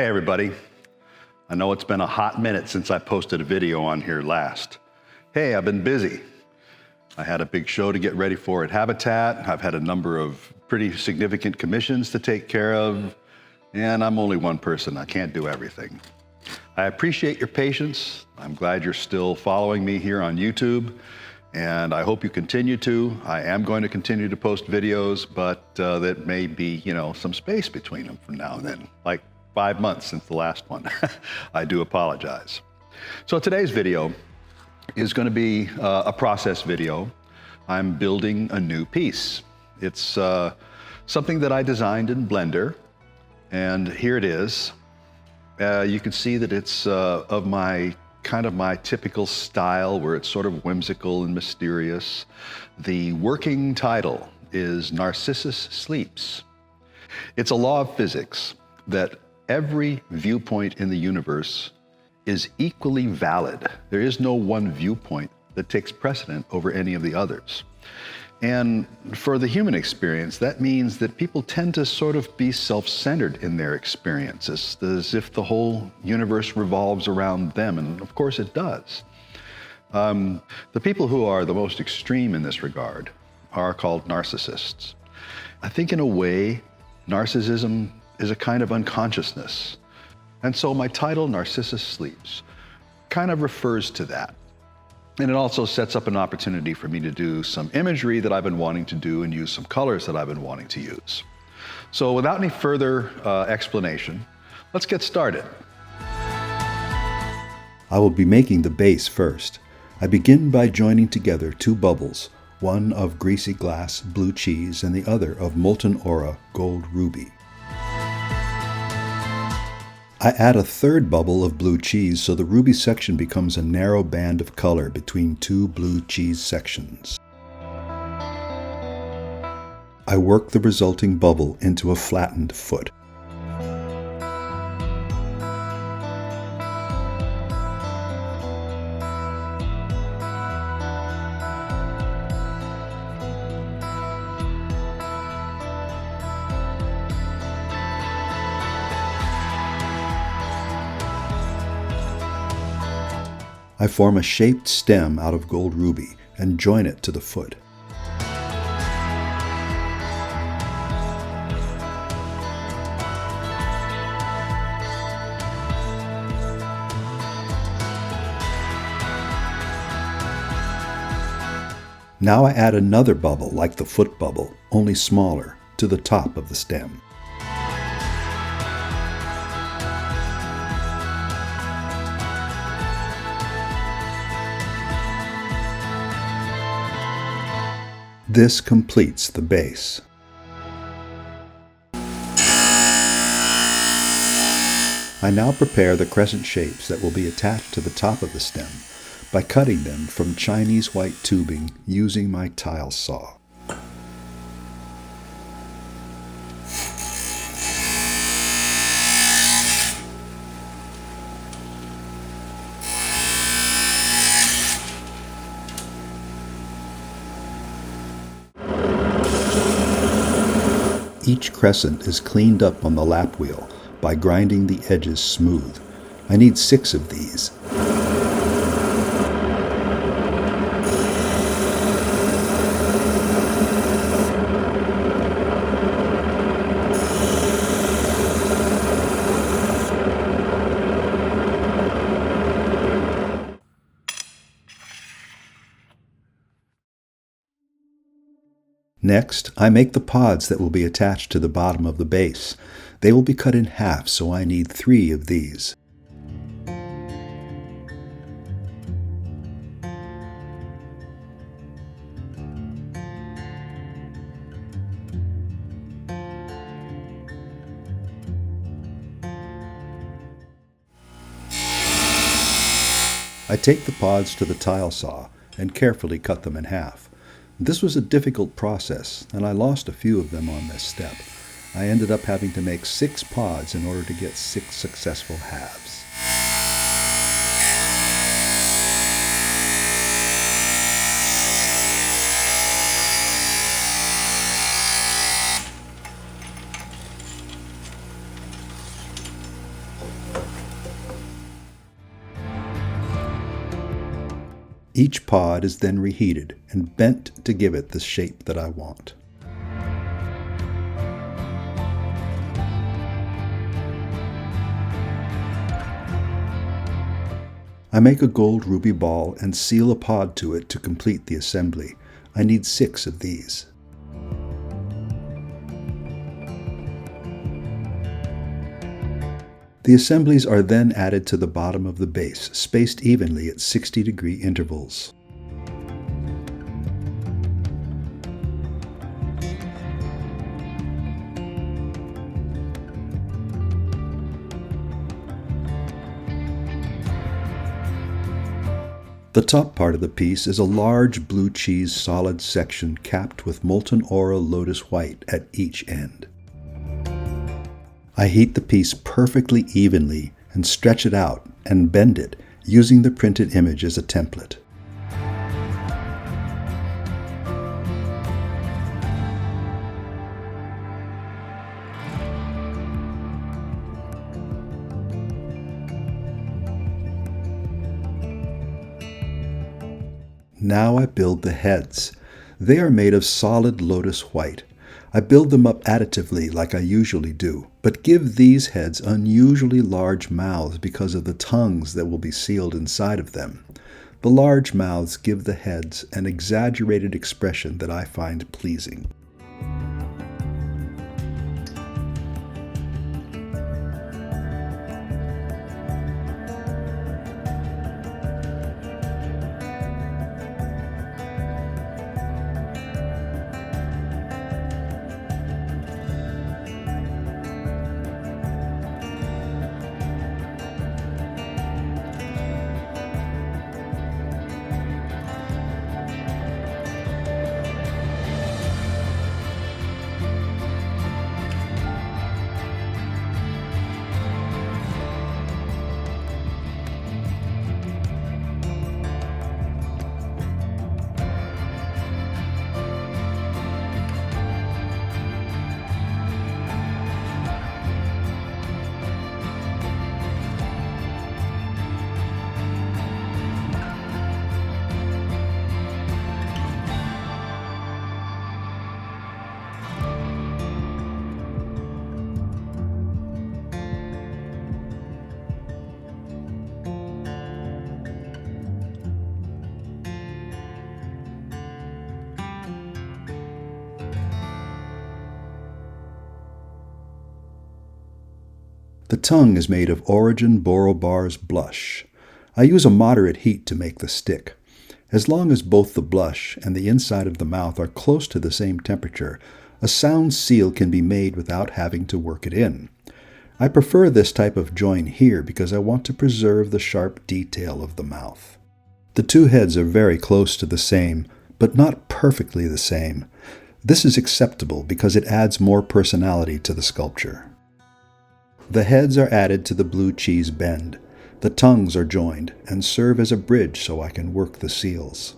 Hey everybody, I know it's been a hot minute since I posted a video on here last. Hey, I've been busy. I had a big show to get ready for at Habitat. I've had a number of pretty significant commissions to take care of, and I'm only one person. I can't do everything. I appreciate your patience. I'm glad you're still following me here on YouTube, and I hope you continue to. I am going to continue to post videos, but that may be, some space between them from now and then, like 5 months since the last one. I do apologize. So today's video is going to be a process video. I'm building a new piece. It's something that I designed in Blender, and here it is. You can see that it's of my typical style, where it's sort of whimsical and mysterious. The working title is Narcissus Sleeps. It's a law of physics that every viewpoint in the universe is equally valid. There is no one viewpoint that takes precedent over any of the others. And for the human experience, that means that people tend to sort of be self-centered in their experiences, as if the whole universe revolves around them, and of course it does. The people who are the most extreme in this regard are called narcissists. I think in a way, narcissism is a kind of unconsciousness. And so my title, Narcissus Sleeps, kind of refers to that. And it also sets up an opportunity for me to do some imagery that I've been wanting to do and use some colors that I've been wanting to use. So without any further explanation, let's get started. I will be making the base first. I begin by joining together two bubbles, one of greasy glass blue cheese and the other of molten aura gold ruby. I add a third bubble of blue cheese so the ruby section becomes a narrow band of color between two blue cheese sections. I work the resulting bubble into a flattened foot. I form a shaped stem out of gold ruby and join it to the foot. Now I add another bubble like the foot bubble, only smaller, to the top of the stem. This completes the base. I now prepare the crescent shapes that will be attached to the top of the stem by cutting them from Chinese white tubing using my tile saw. Each crescent is cleaned up on the lap wheel by grinding the edges smooth. I need 6 of these. Next, I make the pods that will be attached to the bottom of the base. They will be cut in half, so I need 3 of these. I take the pods to the tile saw and carefully cut them in half. This was a difficult process, and I lost a few of them on this step. I ended up having to make 6 pods in order to get 6 successful halves. Each pod is then reheated and bent to give it the shape that I want. I make a gold ruby ball and seal a pod to it to complete the assembly. I need 6 of these. The assemblies are then added to the bottom of the base, spaced evenly at 60-degree intervals. The top part of the piece is a large blue cheese solid section capped with molten aura lotus white at each end. I heat the piece perfectly evenly and stretch it out and bend it using the printed image as a template. Now I build the heads. They are made of solid lotus white. I build them up additively like I usually do, but give these heads unusually large mouths because of the tongues that will be sealed inside of them. The large mouths give the heads an exaggerated expression that I find pleasing. The tongue is made of Origin Borobar's blush. I use a moderate heat to make the stick. As long as both the blush and the inside of the mouth are close to the same temperature, a sound seal can be made without having to work it in. I prefer this type of join here because I want to preserve the sharp detail of the mouth. The two heads are very close to the same, but not perfectly the same. This is acceptable because it adds more personality to the sculpture. The heads are added to the blue cheese bend. The tongues are joined and serve as a bridge so I can work the seals.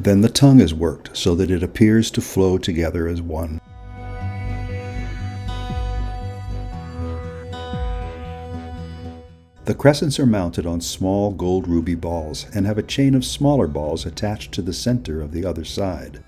Then the tongue is worked so that it appears to flow together as one. The crescents are mounted on small gold ruby balls and have a chain of smaller balls attached to the center of the other side.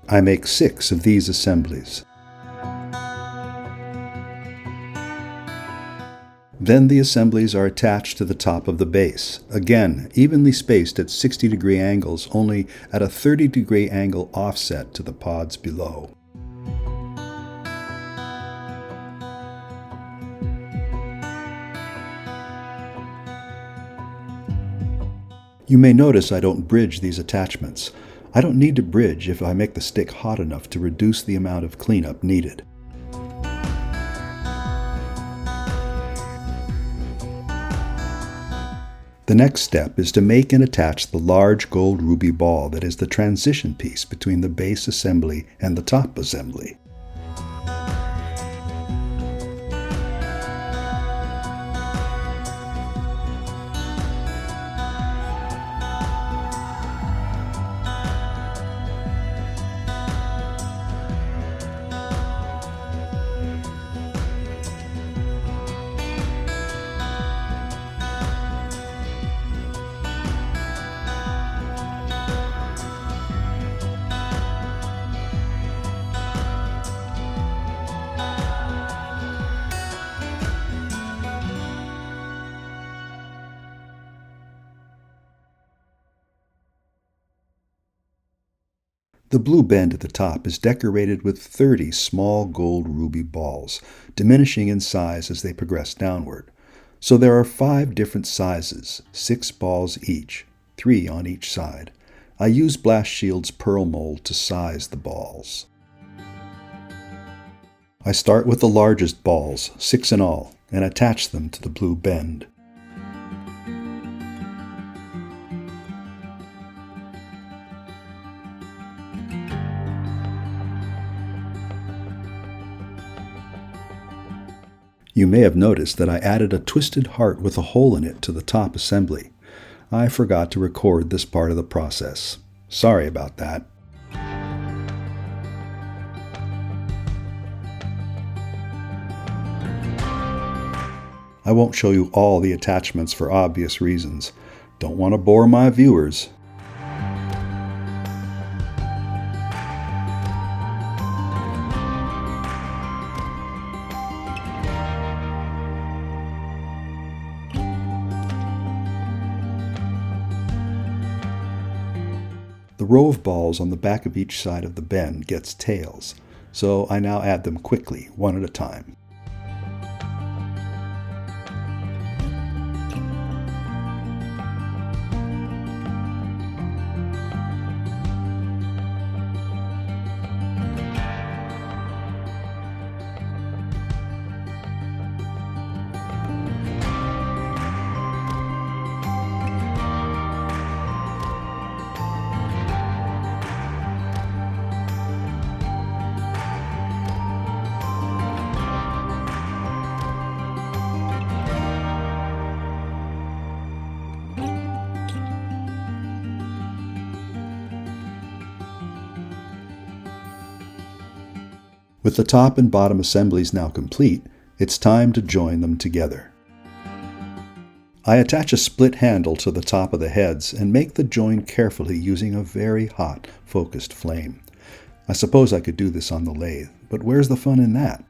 I make 6 of these assemblies. Then the assemblies are attached to the top of the base, again evenly spaced at 60-degree angles, only at a 30-degree angle offset to the pods below. You may notice I don't bridge these attachments. I don't need to bridge if I make the stick hot enough to reduce the amount of cleanup needed. The next step is to make and attach the large gold ruby ball that is the transition piece between the base assembly and the top assembly. The blue bend at the top is decorated with 30 small gold ruby balls, diminishing in size as they progress downward. So there are 5 different sizes, 6 balls each, 3 on each side. I use Blast Shield's pearl mold to size the balls. I start with the largest balls, 6 in all, and attach them to the blue bend. You may have noticed that I added a twisted heart with a hole in it to the top assembly. I forgot to record this part of the process. Sorry about that. I won't show you all the attachments for obvious reasons. Don't want to bore my viewers. The row of balls on the back of each side of the bend gets tails, so I now add them quickly, one at a time. With the top and bottom assemblies now complete, it's time to join them together. I attach a split handle to the top of the heads and make the join carefully using a very hot, focused flame. I suppose I could do this on the lathe, but where's the fun in that?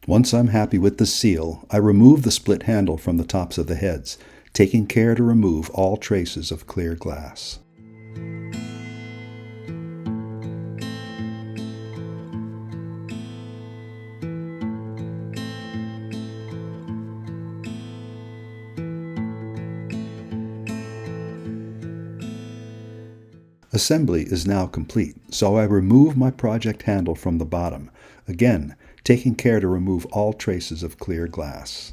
Once I'm happy with the seal, I remove the split handle from the tops of the heads, taking care to remove all traces of clear glass. Assembly is now complete, so I remove my project handle from the bottom, again taking care to remove all traces of clear glass.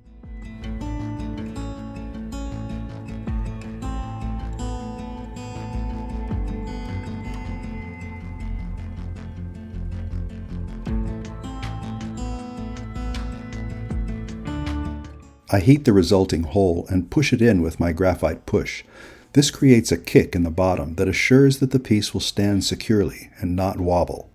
I heat the resulting hole and push it in with my graphite push. This creates a kick in the bottom that assures that the piece will stand securely and not wobble.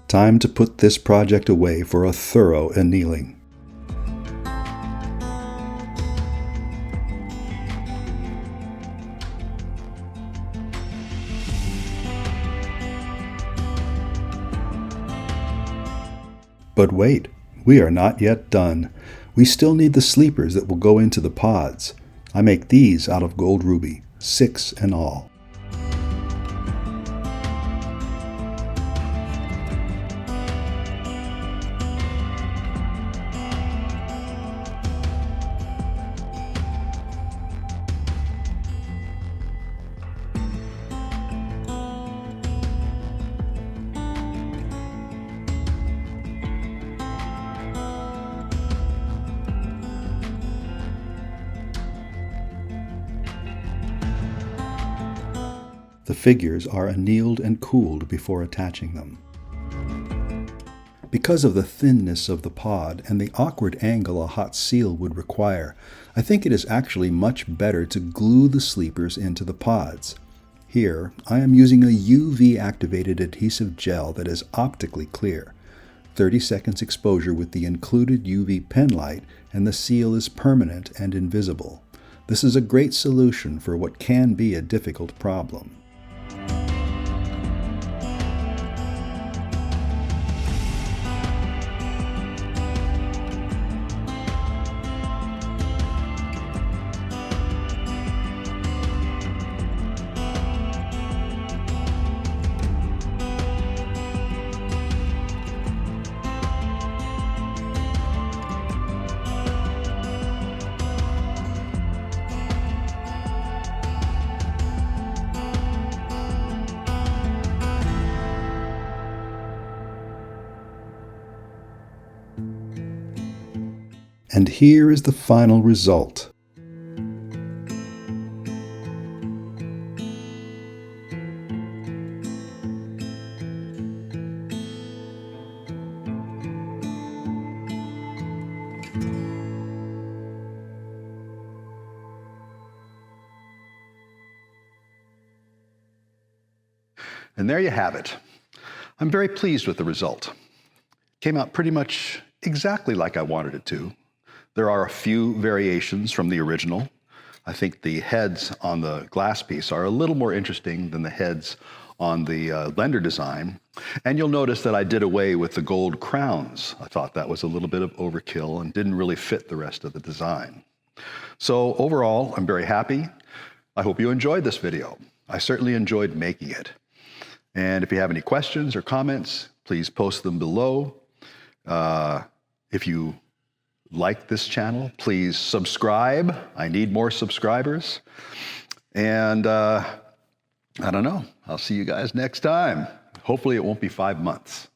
Time to put this project away for a thorough annealing. But wait, we are not yet done. We still need the sleepers that will go into the pods. I make these out of gold ruby, 6 in all. The figures are annealed and cooled before attaching them. Because of the thinness of the pod and the awkward angle a hot seal would require, I think it is actually much better to glue the sleepers into the pods. Here, I am using a UV-activated adhesive gel that is optically clear. 30 seconds exposure with the included UV pen light, and the seal is permanent and invisible. This is a great solution for what can be a difficult problem. And here is the final result. And there you have it. I'm very pleased with the result. Came out pretty much exactly like I wanted it to. There are a few variations from the original. I think the heads on the glass piece are a little more interesting than the heads on the Blender design. And you'll notice that I did away with the gold crowns. I thought that was a little bit of overkill and didn't really fit the rest of the design. So overall, I'm very happy. I hope you enjoyed this video. I certainly enjoyed making it. And if you have any questions or comments, please post them below. If you like this channel, please subscribe. I need more subscribers. And I don't know, I'll see you guys next time. Hopefully it won't be 5 months.